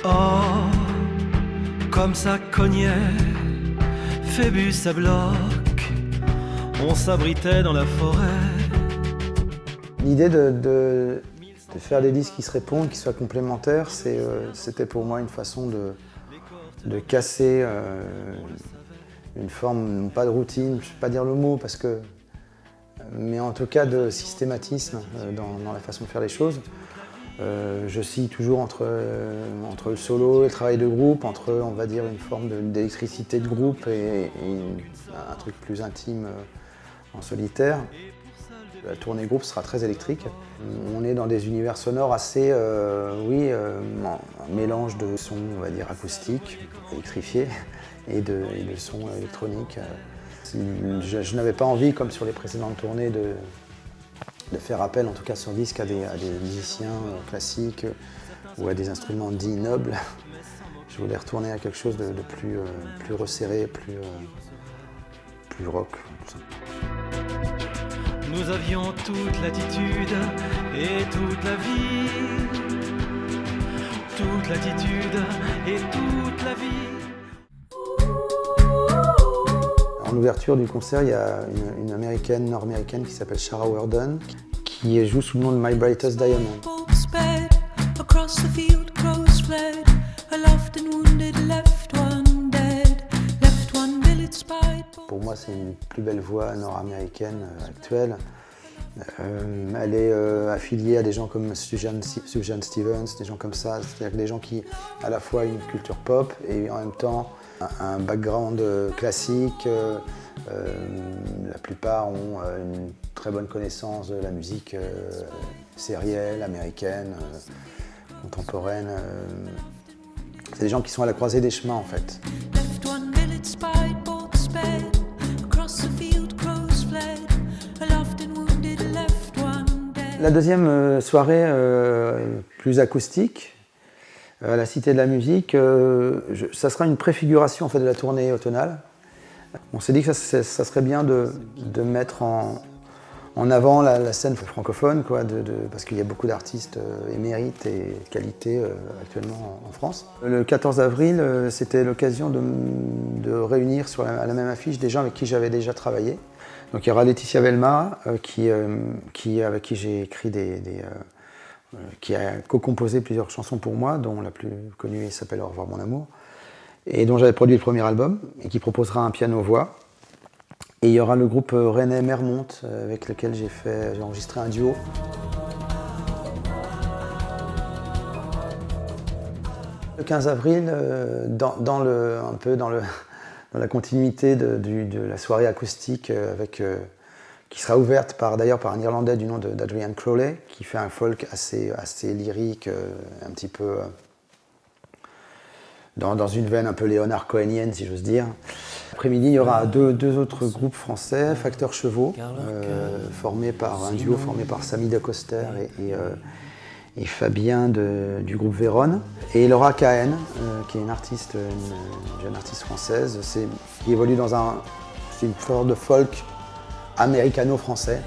Oh, comme ça cognait, Phébus à bloc, on s'abritait dans la forêt. L'idée de faire des disques qui se répondent, qui soient complémentaires, c'était pour moi une façon de casser une forme, pas de routine, je ne vais pas dire le mot, mais en tout cas de systématisme dans la façon de faire les choses. Je scie toujours entre le solo et le travail de groupe, entre, on va dire, une forme d'électricité de groupe et un truc plus intime en solitaire. La tournée groupe sera très électrique. On est dans des univers sonores assez, un mélange de sons, on va dire, acoustiques, électrifiés, et de sons électroniques. Je n'avais pas envie, comme sur les précédentes tournées, de faire appel, en tout cas sur disque, à des musiciens classiques ou à des instruments dits nobles. Je voulais retourner à quelque chose de plus resserré, plus rock. Tout ça. Nous avions toute l'attitude et toute la vie. Toute l'attitude et toute la vie. En ouverture du concert, il y a une américaine, nord-américaine qui s'appelle Shara Worden, qui joue sous le nom de My Brightest Diamond. Pour moi, c'est une plus belle voix nord-américaine actuelle. Elle est affiliée à des gens comme Sufjan Stevens, des gens comme ça, c'est-à-dire des gens qui, à la fois, une culture pop et en même temps un background classique. La plupart ont une très bonne connaissance de la musique sérielle, américaine, contemporaine. C'est des gens qui sont à la croisée des chemins, en fait. La deuxième soirée, plus acoustique, à la Cité de la Musique, ça sera une préfiguration en fait, de la tournée automnale. On s'est dit que ça serait bien de mettre en avant la scène francophone, parce qu'il y a beaucoup d'artistes émérites et de qualité actuellement en France. Le 14 avril, c'était l'occasion de réunir à la même affiche des gens avec qui j'avais déjà travaillé. Donc il y aura Laetitia Velma, avec qui j'ai écrit qui a co-composé plusieurs chansons pour moi, dont la plus connue s'appelle Au revoir mon amour, et dont j'avais produit le premier album, et qui proposera un piano-voix. Et il y aura le groupe René Mermont, avec lequel j'ai enregistré un duo. Le 15 avril, dans la continuité de la soirée acoustique, qui sera ouverte d'ailleurs par un Irlandais du nom d'Adrian Crowley, qui fait un folk assez lyrique, un petit peu dans une veine un peu Léonard Cohenienne, si j'ose dire. L'après-midi, il y aura deux autres groupes français, Facteur Chevaux, un duo formé par Samy Dacoster et Fabien du groupe Vérone. Et Laura Cahen, qui est une jeune artiste française, qui évolue dans une sorte de folk américano-français.